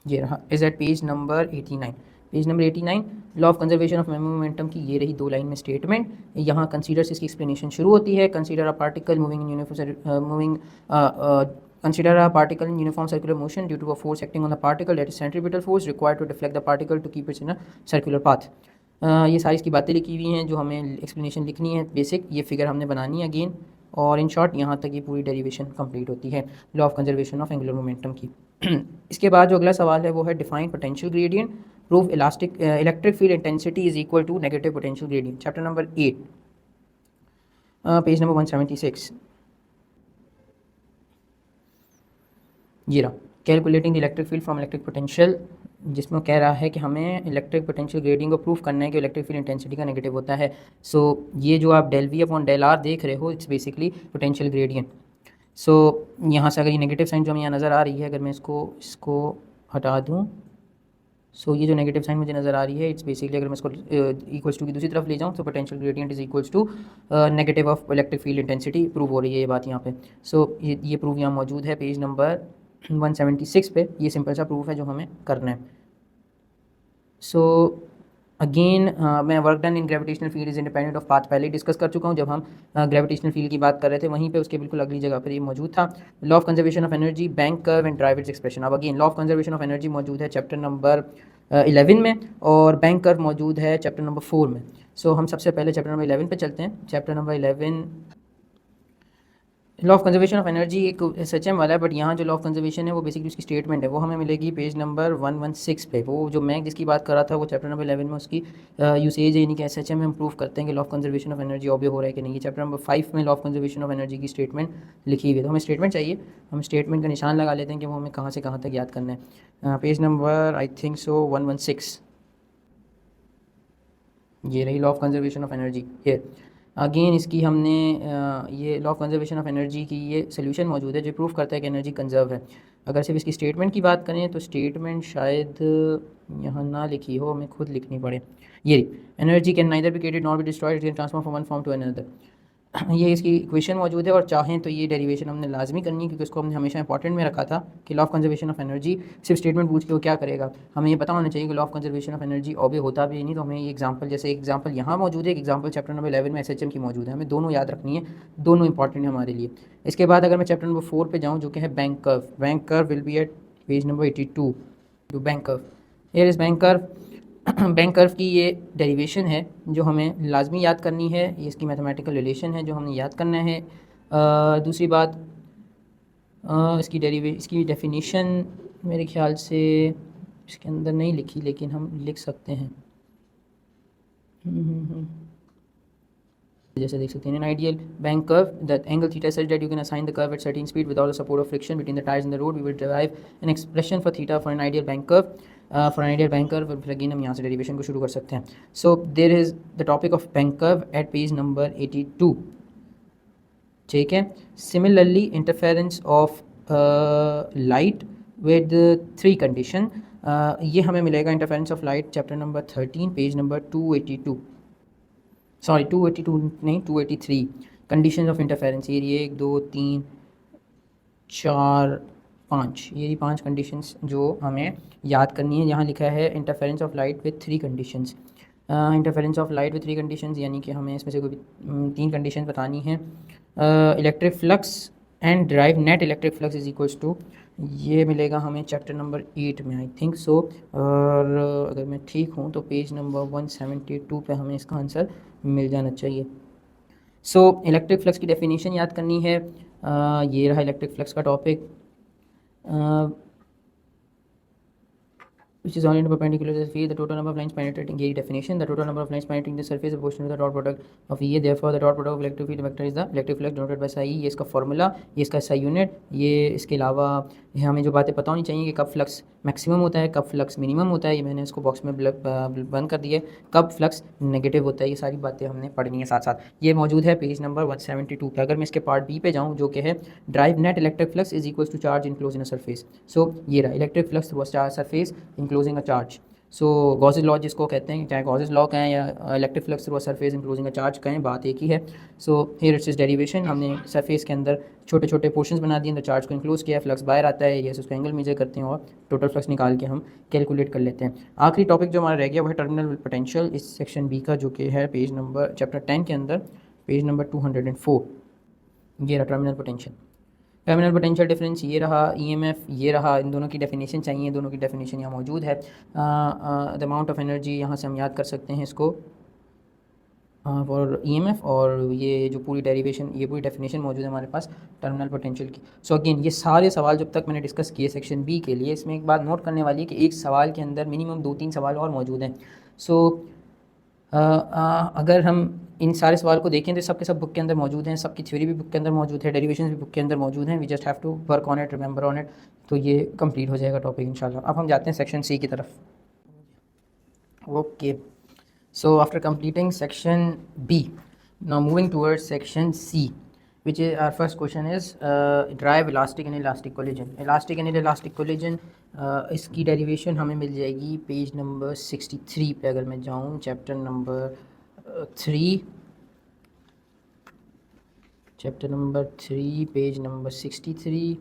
ये रहा, is at page number 89। Page number 89 law of conservation of momentum की ये रही 2 लाइन में स्टेटमेंट। यहाँ कंसीडर से इसकी एक्सप्लेनेशन शुरू होती है। Consider a particle moving in uniform circular motion due to a force acting on the particle that is centripetal force required to deflect the particle to keep its in a circular path. ये सारी इसकी बातें लिखी हुई हैं जो हमें explanation लिखनी है बेसिक, ये फिगर हमने बनानी है अगेन, और इन शॉर्ट यहाँ तक ये पूरी डेरिवेशन कंप्लीट होती है law of conservation of angular momentum की। इसके बाद जो अगला सवाल है वो है define potential gradient, prove electric field intensity is equal to negative potential gradient, chapter number 8, page number 176। ये रहा calculating the electric field from electric potential, जिसमें कह रहा है कि हमें इलेक्ट्रिक पोटेंशियल ग्रेडियंट को प्रूफ करना है कि इलेक्ट्रिक फील्ड इंटेंसिटी का नेगेटिव होता है। सो ये जो आप del V upon del R देख रहे हो it's basically potential gradient. So यहाँ से अगर ये नेगेटिव साइन जो हमें यहाँ नज़र आ रही है, अगर मैं इसको हटा दूँ, सो ये जो नेगेटिव साइन मुझे नज़र आ रही है इट्स बेसिकली, अगर मैं इसको इक्वल्स टू की दूसरी तरफ ले जाऊँ तो potential gradient is equals to negative of electric field intensity, prove हो रही है ये बात यहाँ पे। सो ये प्रूफ यहाँ मौजूद है पेज नंबर 176 पे, ये सिंपल सा प्रूफ है जो हमें करना है। सो अगेन मैं work done in gravitational field is independent of path पहले डिस्कस कर चुका हूँ जब हम ग्रेविटेशनल फील्ड की बात कर रहे थे, वहीं पे उसके बिल्कुल अगली जगह पर ये मौजूद था। Law of conservation of energy, bank curve and drivers expression. अब again law of conservation of energy मौजूद है चैप्टर नंबर 11 में, और बैंक कर्व मौजूद है चैप्टर नंबर 4 में। सो हम सबसे पहले चैप्टर नंबर 11 पे चलते हैं। Chapter number 11 law of conservation of energy एक SHM वाला है, बट यहाँ जो लॉ ऑफ कंजर्वेशन है वो बेसिकली उसकी स्टेटमेंट है, वो हमें मिलेगी पेज नंबर 116 पे। वो जो मैं जिसकी बात कर रहा था वो चैप्टर नंबर 11 में उसकी यूसेज है, यानी कि SHM में हम प्रूव करते हैं कि law of conservation of energy obey हो रहा है कि नहीं। ये चैप्टर नंबर 5 में law of conservation of energy की स्टेटमेंट लिखी हुई है, तो हमें स्टेटमेंट चाहिए, हम स्टेटमेंट का निशान लगा लेते हैं कि वो हमें कहाँ से कहाँ तक याद करना है। पेज नंबर आई थिंक सो 116, ये रही law of conservation of energy. ये अगेन इसकी हमने ये law of conservation of energy की ये सोल्यूशन मौजूद है जो प्रूफ करता है कि एनर्जी कंजर्व है। अगर सिर्फ इसकी स्टेटमेंट की बात करें तो स्टेटमेंट शायद यहाँ ना लिखी हो, हमें खुद लिखनी पड़े। ये energy can neither be created not be destroyed, it can transform from one form to another. ये इसकी इक्वेशन मौजूद है, और चाहें तो ये डेरिवेशन हमने लाजमी करनी है क्योंकि उसको हमने हमेशा इंपॉर्टेंट में रखा था कि law of conservation of energy सिर्फ स्टेटमेंट पूछ के वो क्या करेगा, हमें ये पता होना चाहिए कि law of conservation of energy obey होता भी नहीं। तो हमें ये एग्जांपल, जैसे एग्जांपल यहाँ मौजूद है, एक एग्जांपल चैप्टर नंबर 11 में SHM की मौजूद है, हमें दोनों याद रखनी है, दोनों इंपॉर्टेंट है हमारे लिए। इसके बाद अगर मैं चैप्टर नंबर 4 पे जाऊँ जो कि है bank curve, bank curve will be at page number 82 to bank curve. Here is bank curve. Bank curve की ये डेरिवेशन है जो हमें लाजमी याद करनी है, ये इसकी मैथमेटिकल रिलेशन है जो हमने याद करना है। दूसरी बात, इसकी डेफिनेशन मेरे ख्याल से इसके अंदर नहीं लिखी, लेकिन हम लिख सकते हैं। जैसे देख सकते हैं, in ideal bank curve that angle theta such that you can assign the curve at certain speed without the support of friction between the tyres in the road, we will derive an expression for theta for an ideal bank curve. For an ideal bank curve फिर again हम यहाँ से derivation को शुरू कर सकते हैं। So there is the topic of bank curve at page number 82। ठीक है, similarly interference of light with 3 condition, ये हमें मिलेगा interference of light chapter number 13 page number 282, sorry 282 नहीं 283। कंडीशन ऑफ इंटरफेरेंस ये 1 2 3 4 5, ये 5 कंडीशंस जो हमें याद करनी है। यहाँ लिखा है interference of light with 3 conditions. Interference of light with 3 conditions यानी कि हमें इसमें से कोई 3 कंडीशन बतानी है। Electric flux and drive net electric flux is equals to, ये मिलेगा हमें चैप्टर नंबर 8 में, आई थिंक सो। और अगर मैं ठीक हूँ तो पेज नंबर 172 पे हमें इसका आंसर मिल जाना चाहिए। सो इलेक्ट्रिक फ्लक्स की डेफिनेशन याद करनी है। ये रहा इलेक्ट्रिक फ्लक्स का topic, which is only perpendicular to the surface. The total number of lines penetrating, ये definition, the total number of lines penetrating the surface is proportional to the dot product of E. Therefore the dot product of electric field vector is the electric flux denoted by psi E। ये इसका formula, ये इसका SI unit. ये इसके अलावा हमें जो बातें पता होनी चाहिए कि कब फ्लक्स मैक्सिमम होता है, कब फ्लक्स मिनिमम होता है, ये मैंने इसको बॉक्स में बंद कर दिया है, कब फ्लक्स नेगेटिव होता है, ये सारी बातें हमने पढ़नी है साथ साथ। ये मौजूद है पेज नंबर 172 पे। अगर मैं इसके पार्ट बी पे जाऊँ जो कि है derive net electric flux is equals to charge enclose in a surface. So ये रहा electric flux through a surface enclosing a charge. So Gauss's law जिसको कहते हैं, चाहे गॉसेस लॉ कहें या electric flux through a surface enclosing a charge कहें, बात एक ही है। So here its is derivation, हमने सरफेस के अंदर छोटे छोटे पोर्शंस बना दिए, तो चार्ज को इंक्लोज किया, फ्लक्स बाहर आता है, ये उसका एंगल मेजर करते हैं और टोटल फ्लक्स निकाल के हम कैलकुलेट कर लेते हैं। आखिरी टॉपिक जो हमारा रह गया वो है टर्मिनल पोटेंशियल, इस सेक्शन बी का, जो कि है पेज नंबर चैप्टर 10 के अंदर पेज नंबर 204। ये रहा terminal potential. Terminal potential difference ये रहा, ईएमएफ ये रहा, इन दोनों की डेफिनेशन चाहिए, दोनों की डेफिनेशन यहाँ मौजूद है। द अमाउंट ऑफ एनर्जी यहाँ से हम याद कर सकते हैं इसको और ईएमएफ, और ये जो पूरी डेरिवेशन, ये पूरी डेफिनेशन मौजूद है हमारे पास टर्मिनल पोटेंशियल की। सो अगेन ये सारे सवाल जब तक मैंने डिस्कस किए सेक्शन बी के लिए, इसमें एक बात नोट करने वाली है कि एक सवाल के अंदर मिनिमम 2-3 सवाल और मौजूद हैं। सो अगर हम इन सारे सवाल को देखें तो सब के सब बुक के अंदर मौजूद हैं, सबकी थ्योरी भी बुक के अंदर मौजूद है, डेरिवेशन भी बुक के अंदर मौजूद हैं। We just have to work on it, remember on it, तो ये कंप्लीट हो जाएगा टॉपिक इंशाल्लाह। अब हम जाते हैं सेक्शन सी की तरफ। Okay, so after completing section B, now moving towards section C, which is our first question is drive elastic and elastic collision। elastic and elastic collision इसकी डेरिवेशन हमें मिल जाएगी पेज नंबर 63 पे। अगर मैं जाऊँ chapter number 3 page number 63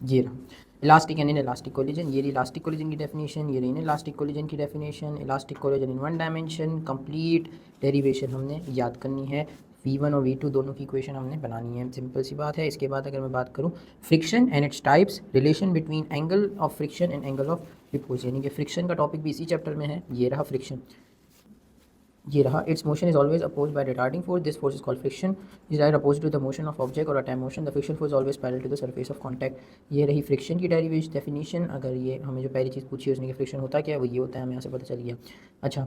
ये रहा elastic and in elastic collision. ये इलास्टिक कोलिजन की डेफिनेशन, ये इन इलास्टिक कोलिजन की definition. Elastic collision in one dimension, complete derivation हमने याद करनी है। V1 और V2 दोनों की इक्वेशन हमने बनानी है, सिंपल सी बात है। इसके बाद अगर मैं बात करूँ friction and its types, relation between angle of friction and angle of repose, यानी कि फ्रिक्शन का टॉपिक भी इसी चैप्टर में है। ये रहा फ्रिक्शन, ये रहा its motion is always oppose by retarding force, this force is called friction, is direct oppose to the motion of object और a time motion, the friction force always parallel to the surface of contact. ये रही friction की definition. अगर ये हमें जो पहली चीज़ पूछी है उसने कि फ्रिक्शन होता क्या है, वो ये होता है, हमें यहाँ से पता चल गया। अच्छा,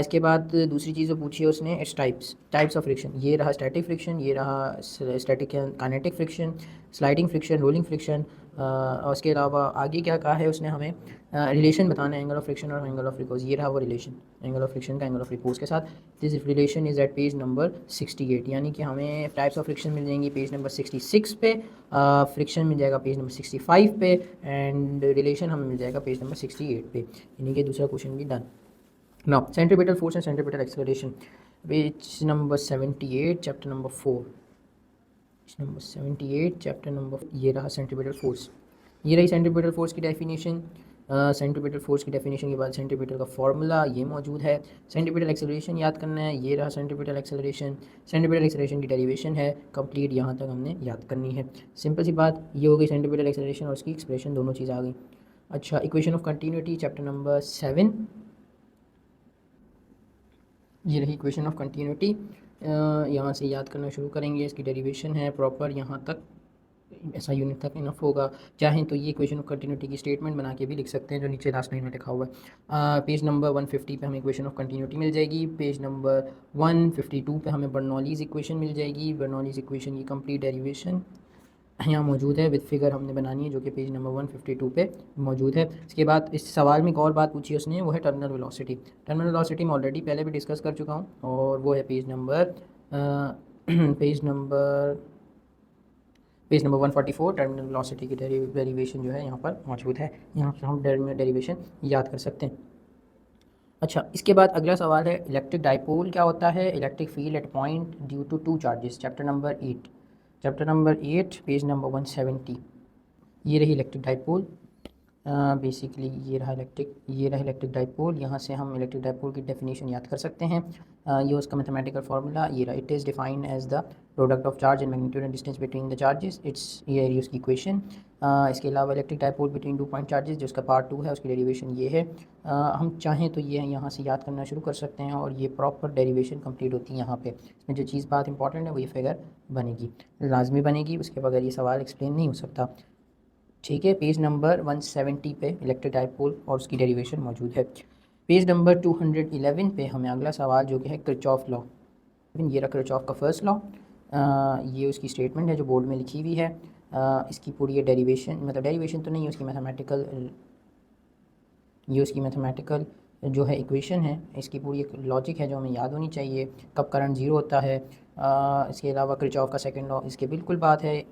इसके बाद दूसरी चीज़ जो पूछी है उसने इट्स टाइप्स ऑफ फ्रिक्शन। ये रहा स्टैटिक फ्रिक्शन, ये रहा static kinetic friction, sliding friction, rolling friction. और उसके अलावा आगे क्या कहा है उसने, हमें रिलेशन बताना है एंगल ऑफ फ्रिक्शन और एंगल ऑफ रिपोज। ये रहा वो रिलेशन एंगल ऑफ फ्रिक्शन का एंगल ऑफ रिपोज के साथ। This relation is at page number 68, यानी कि हमें टाइप्स ऑफ फ्रिक्शन मिल जाएंगी पेज नंबर 66 पे, फ्रिक्शन मिल जाएगा पेज नंबर 65 पे, एंड रिलेशन हमें मिल जाएगा पेज नंबर 68 पे, यानी कि दूसरा क्वेश्चन भी done. Now centripetal force and centripetal acceleration, page number 78 chapter number 4, number 78 chapter number, ये रहा सेंट्रीपिटल फोर्स। ये रही सेंट्रीपिटल फोर्स की डेफिनेशन। सेंट्रीपिटल फोर्स की डेफिनेशन के बाद सेंट्रीपिटल का फार्मूला ये मौजूद है। सेंट्रीपिटल एक्सेलरेशन याद करना है, ये रहा सेंट्रीपिटल एक्सेलरेशन। सेंट्रीपिटल एक्सेलरेशन की डेरिवेशन है कंप्लीट, यहाँ तक हमने याद करनी है। सिंपल सी बात, ये हो गई सेंट्रीपिटल एक्सेलरेशन और उसकी एक्सप्रेशन, दोनों चीज़ आ गई। अच्छा, equation of continuity chapter number 7, ये रही इक्वेशन ऑफ कंटिन्यूटी। यहाँ से याद करना शुरू करेंगे। इसकी डेरिवेशन है प्रॉपर यहाँ तक, ऐसा यूनिट तक इनफ होगा। चाहें तो ये इक्वेशन ऑफ कंटिन्यूटी की स्टेटमेंट बना के भी लिख सकते हैं जो नीचे लास्ट लाइन में लिखा हुआ है। पेज नंबर 150 पे हमें इक्वेशन ऑफ कंटिन्यूटी मिल जाएगी। पेज नंबर 152 पे हमें बर्नौलीज़ इक्वेशन मिल जाएगी। बर्नौलीज़ इक्वेशन की कंप्लीट डेरिवेशन यहाँ मौजूद है, विद फिगर हमने बनानी है जो कि पेज नंबर 152 पे मौजूद है। इसके बाद इस सवाल में एक और बात पूछी उसने, वो है टर्मिनल वेलोसिटी। टर्मिनल वेलोसिटी मैं ऑलरेडी पहले भी डिस्कस कर चुका हूँ और वो है page number page number 144। Terminal velocity की डेरिवेशन जो है यहाँ पर मौजूद है। यहाँ से हम डेरिवेशन याद कर सकते हैं। अच्छा, इसके बाद अगला सवाल है इलेक्ट्रिक डाइपोल क्या होता है, electric field at point due to two charges. Chapter number 8 page number 170। ये रही इलेक्ट्रिक डाइपोल। बेसिकली ये रहा इलेक्ट्रिक डाइपोल। यहाँ से हम इलेक्ट्रिक डाइपोल की डेफिनेशन याद कर सकते हैं। ये उसका मैथमेटिकल फार्मूला ये रहा, it is defined as the product of charge and magnitude and distance between the charges. ये रही उसकी इक्वेशन। इसके अलावा electric dipole between 2 point charges जो उसका पार्ट 2 है, उसकी डेरिवेशन ये है। हम चाहें तो ये यहाँ से याद करना शुरू कर सकते हैं और ये प्रॉपर डेरिवेशन कंप्लीट होती है। यहाँ पे इसमें जो चीज़ बात इंपॉर्टेंट है वो ये फिगर बनेगी, लाजमी बनेगी, उसके बगैर ये सवाल एक्सप्लेन नहीं हो सकता। ठीक है, पेज नंबर 170 पे इलेक्ट्रिक डाइपोल और उसकी डेरिवेशन मौजूद है। पेज नंबर 211 पे हमें अगला सवाल जो कि है किरचॉफ लॉ। ये रहा किरचॉफ का फर्स्ट लॉ। ये उसकी स्टेटमेंट है जो बोर्ड में लिखी हुई है। इसकी पूरी ये डेरिवेशन, मतलब डेरिवेशन तो नहीं है, उसकी मैथमेटिकल जो है इक्वेशन है, इसकी पूरी एक लॉजिक है जो हमें याद होनी चाहिए। कब करंट ज़ीरो होता है। इसके अलावा किरचॉफ का सेकंड लॉ इसके बिल्कुल बात है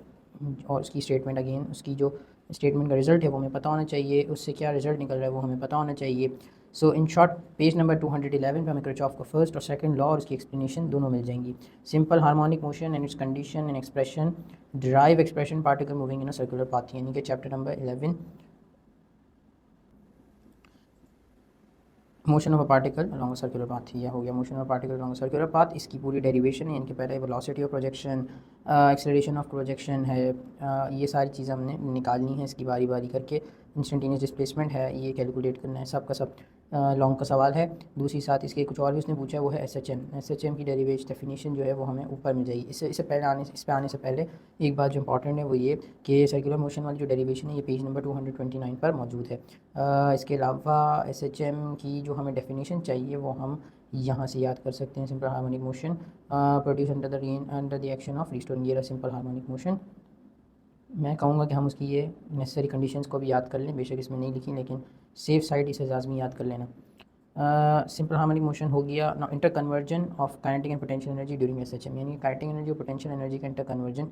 और उसकी स्टेटमेंट अगेन, उसकी जो स्टेटमेंट का रिज़ल्ट है वो हमें पता होना चाहिए, उससे क्या रिज़ल्ट निकल रहा है वो हमें पता होना चाहिए। सो इन शॉर्ट पेज नंबर 211 पे हमें किरचॉफ का फर्स्ट और सेकंड लॉ और उसकी एक्सप्लेनेशन दोनों मिल जाएंगी। Simple harmonic motion and it's condition and expression, derive expression, particle moving in a circular path, यानी कि chapter number 11 motion of a particle along circular path. यह हो गया motion of particle along circular path. इसकी पूरी derivation है, यानी कि पहले velocity of projection, acceleration of projection है, ये सारी चीज़ें हमने निकालनी है इसकी बारी बारी करके। इंस्टेंटेनियस डिस्प्लेसमेंट है, ये कैलकुलेट करना है, सब का सब लॉन्ग का सवाल है। दूसरी साथ इसके कुछ और भी उसने पूछा है, वो है एसएचएम की डेरिवेशन डेफिनेशन जो है वो हमें ऊपर मिल जाएगी। इस पे आने से पहले एक बात जो इंपॉर्टेंट है वो ये कि सर्कुलर मोशन वाली जो डेरिवेशन है ये पेज नंबर 229 पर मौजूद है। इसके अलावा एसएचएम की जो हमें डेफिनेशन चाहिए वो हम यहाँ से याद कर सकते हैं। Simple harmonic motion produce under the action of restoring, ये सिंपल हार्मोनिक मोशन। मैं कहूँगा कि हम उसकी ये नेसेसरी कंडीशंस को भी याद कर लें, बेशक इसमें नहीं लिखी लेकिन सेफ साइड इसे लाजमी याद कर लेना। सिंपल हार्मोनिक मोशन हो गया। Now inter conversion of kinetic and potential energy during SHM, यानी काइनेटिक एनर्जी और पोटेंशियल एनर्जी का इंटर कन्वर्जन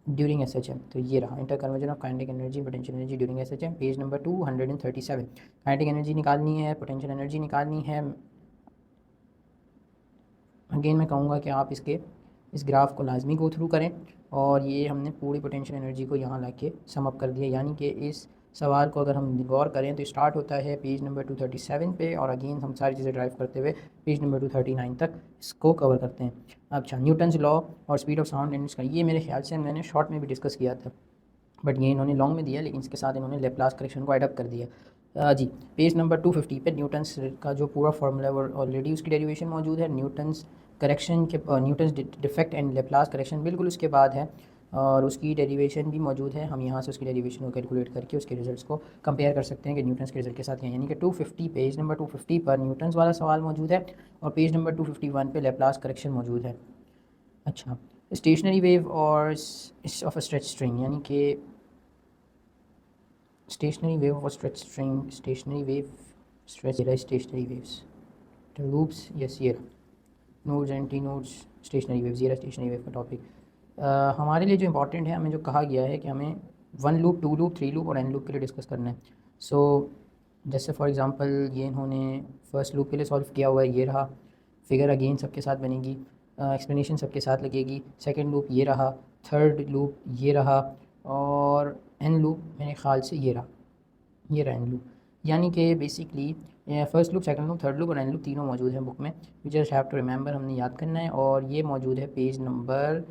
ड्यूरिंग एसएचएम। तो ये रहा inter conversion of kinetic energy potential energy during SHM, page number 237। Kinetic energy निकालनी है, potential energy निकालनी है। अगेन मैं कहूँगा कि आप इस ग्राफ को लाजमी गो थ्रू करें और ये हमने पूरी पोटेंशियल एनर्जी को यहाँ ला के सम अप कर दिया। यानी कि इस सवाल को अगर हम गौर करें तो स्टार्ट होता है पेज नंबर 237 पे और अगेन हम सारी चीज़ें ड्राइव करते हुए पेज नंबर 239 तक इसको कवर करते हैं। अच्छा, न्यूटन्स लॉ और स्पीड ऑफ साउंड एंड इसका ये मेरे ख्याल से मैंने शॉर्ट में भी डिस्कस किया था, बट ये इन्होंने लॉन्ग में दिया, लेकिन इसके साथ इन्होंने लेप्लास करेक्शन को एडअप कर दिया। जी, पेज नंबर 250 पे न्यूटन्स का जो पूरा फार्मूला है वो ऑलरेडी उसकी डेरिवेशन मौजूद है। न्यूटन्स करेक्शन के Newton's defect and Laplace correction बिल्कुल उसके बाद है और उसकी डेरिवेशन भी मौजूद है। हम यहाँ से उसकी डेरिवेशन को कैलकुलेट करके उसके रिजल्ट्स को कंपेयर कर सकते हैं कि न्यूटन्स के रिजल्ट के साथ हैं। यानी कि 250 पेज नंबर 250 पर न्यूटन्स वाला सवाल मौजूद है और पेज नंबर 251 पे लेप्लास करेक्शन मौजूद है। अच्छा, स्टेशनरी वेव और ऑफ अ स्ट्रेच स्ट्रिंग, यानी कि स्टेशनरी वेव और stretch string, stationary wave stretch stationary waves loops, yes ये nodes anti nodes stationary waves, ये स्टेशनरी वेव का टॉपिक। हमारे लिए जो इंपॉर्टेंट है, हमें जो कहा गया है कि हमें 1 लूप 2 लूप 3 लूप और n लूप के लिए डिस्कस करना है। सो जैसे फॉर एग्जांपल ये इन्होंने फर्स्ट लूप के लिए सॉल्व किया हुआ है, ये रहा फिगर अगेन सबके साथ बनेगी, एक्सप्लेनेशन सबके साथ लगेगी। सेकंड लूप ये रहा, थर्ड लूप ये रहा और n लूप मेरे ख्याल से ये रहा n लूप। यानी कि basically first loop, second loop, third loop और n लूप तीनों मौजूद हैं बुक में। We just have to remember, हमने याद करना है। और ये मौजूद है पेज नंबर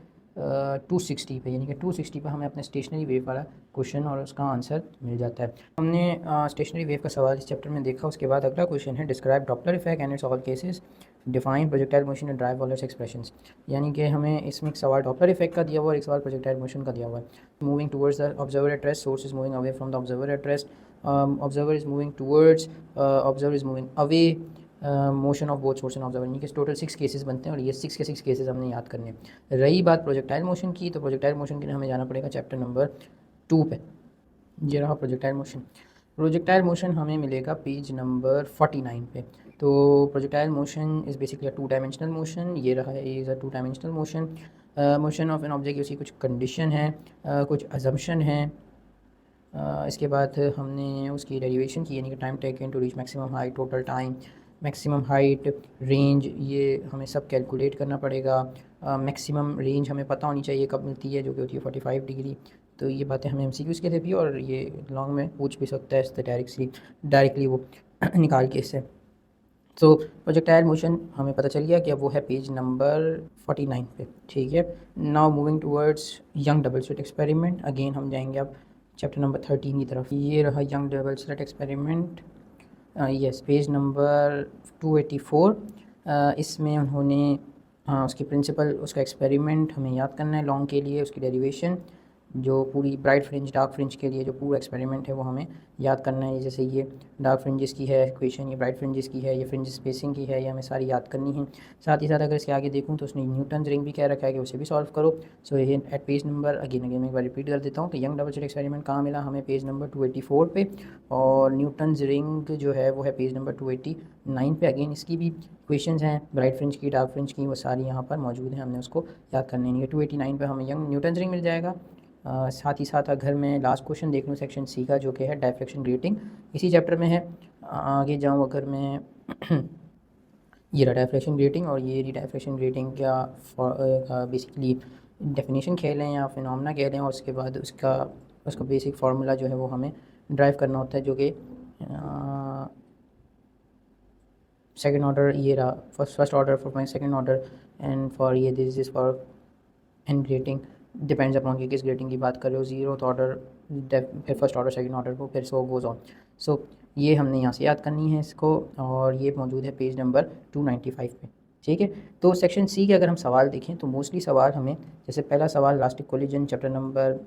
260 पे, यानी कि 260 पे हमें अपने स्टेशनरी वेव वाला क्वेश्चन और उसका आंसर मिल जाता है। हमने स्टेशनरी वेव का सवाल इस चैप्टर में देखा। उसके बाद अगला क्वेश्चन है describe Doppler effect and its all cases. Define projectile motion and derive various expressions, यानी कि हमें इसमें एक सवाल डॉपलर इफेक्ट का दिया हुआ है, एक सवाल प्रोजेक्टाइल मोशन का दिया हुआ है। Moving towards the observer at rest, source is moving away from the observer at rest, observer is moving towards, observer is moving away, motion of both source and observer, यानी कि total 6 cases बनते हैं और ये 6 के 6 cases हमने याद करने हैं। रही बात प्रोजेक्टाइल मोशन की, तो प्रोजेक्टाइल मोशन के लिए हमें जाना पड़ेगा चैप्टर नंबर 2 पे। ये रहा प्रोजेक्टाइल मोशन। प्रोजेक्टाइल मोशन हमें मिलेगा पेज नंबर 49 पे। तो projectile motion is basically a 2 dimensional motion. ये रहा है, is a 2 dimensional motion. Motion of an object, उसकी कुछ कंडीशन है, कुछ अजम्पशन है। इसके बाद हमने उसकी डेरिवेशन की, यानी कि time taken to reach maximum height, total time, maximum height, range, ये हमें सब कैलकुलेट करना पड़ेगा। मैक्सिमम रेंज हमें पता होनी चाहिए कब मिलती है, जो कि होती है 45 डिग्री। तो ये बातें हमें MCQs के लिए भी, और ये लॉन्ग में पूछ भी सकता है इससे डायरेक्टली वो निकाल के इससे। तो प्रोजेक्टाइल मोशन हमें पता चल गया कि अब वो है पेज नंबर 49 पे, ठीक है। Now moving towards young double slit experiment, again हम जाएंगे अब चैप्टर नंबर 13 की तरफ। ये रहा young double slit experiment, yes, page number 284। इसमें उन्होंने उसकी प्रिंसिपल, उसका एक्सपेरिमेंट हमें याद करना है लॉन्ग के लिए, उसकी डेरिवेशन, जो पूरी ब्राइट फ्रिंज डार्क फ्रिंज के लिए जो पूरा एक्सपेरिमेंट है वो हमें याद करना है। जैसे ये डार्क फ्रिंजेस की है इक्वेशन, ये ब्राइट फ्रिंजेस की है, ये फ्रिंज स्पेसिंग की है, ये हमें सारी याद करनी है। साथ ही साथ अगर इसके आगे देखूँ तो उसने न्यूटन्स रिंग भी कह रखा है कि उसे भी सॉल्व करो। सो ये एट पेज नंबर, अगेन मैं एक बार रिपीट कर देता हूँ कि यंग डबल स्लिट एक्सपेरिमेंट कहाँ मिला हमें, पेज नंबर 284 पे, और न्यूटन्स रिंग जो है वो है पेज नंबर 289 पे। अगेन इसकी भी क्वेश्चंस हैं ब्राइट फ्रिंज की, डार्क फ्रिंज की, वो सारी यहाँ पर मौजूद हैं, हमने उसको याद करनी है। 289 पे हमें यंग न्यूटन्स रिंग मिल जाएगा। साथ ही साथ अगर मैं लास्ट क्वेश्चन देख लूँ सेक्शन सी का, जो कि है डायफ्रैक्शन ग्रेटिंग, इसी चैप्टर में है। आगे जाऊँ अगर मैं ये रहा डायफ्रैक्शन ग्रेटिंग, और ये डायफ्रैक्शन ग्रेटिंग का बेसिकली डेफिनेशन कह लें या फिनोमेना कह लें, और उसके बाद उसका बेसिक फार्मूला जो है वो हमें ड्राइव करना होता है, जो कि सेकेंड ऑर्डर, ये रहा first order for my second order, and for ये this is for an grating, depends upon कि किस ग्रेटिंग की बात कर रहे हो, ज़ीरोथ ऑर्डर, फिर फर्स्ट ऑर्डर, सेकंड ऑर्डर को, फिर सो गोज़ ऑन। सो ये हमने यहाँ से याद करनी है इसको, और ये मौजूद है पेज नंबर 295 पे, ठीक है। तो सेक्शन सी के अगर हम सवाल देखें तो मोस्टली सवाल हमें, जैसे पहला सवाल elastic collision chapter number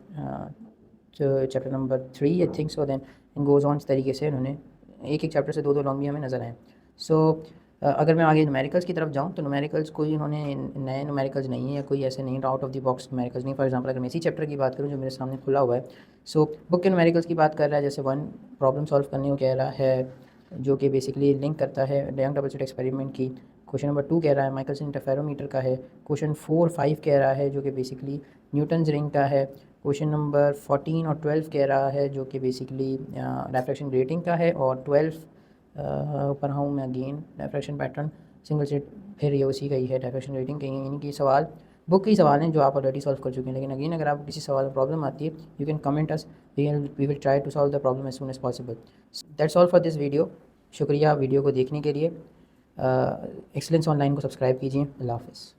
3 I think so, then in goes on, इस तरीके से उन्होंने एक चैप्टर से दो लॉन्ग भी हमें नज़र आए। सो अगर मैं आगे न्यूमेरिकल्स की तरफ जाऊँ तो न्यूमेरिकल्स कोई उन्होंने नए न्यूमेरिकल्स नहीं है, या कोई ऐसे नहीं out of the box numericals नहीं। फॉर एग्जांपल अगर मैं इसी चैप्टर की बात करूँ जो मेरे सामने खुला हुआ है, सो बुक के न्यूमेरिकल्स की बात कर रहा है, जैसे 1 प्रॉब्लम सॉल्व करने को कह रहा है, जो कि बेसिकली लिंक करता है यंग डबल स्लिट एक्सपेरिमेंट की। क्वेश्चन नंबर 2 कह रहा है माइकलसन इंटरफेरोमीटर का है। क्वेश्चन 4, 5 कह रहा है, जो कि बेसिकली न्यूटन्स रिंग का है। क्वेश्चन नंबर 14 और 12 कह रहा है, जो कि बेसिकली डायफ्रैक्शन ग्रेटिंग का है। और 12 ऊपर हूँ मैं again diffraction pattern single slit, फिर ये उसी का ही है डायफ्रैक्शन रेटिंग कहीं, यानी कि सवाल बुक के ही सवाल हैं जो आप ऑलरेडी सॉल्व कर चुके हैं। लेकिन अगेन अगर आपको किसी सवाल में प्रॉब्लम आती है, you can comment us, we will try to solve the problem as soon as possible. That's all for this video. शुक्रिया वीडियो को देखने के लिए। एक्सीलेंस ऑनलाइन को सब्सक्राइब कीजिए। अल्लाह हाफ़िज़।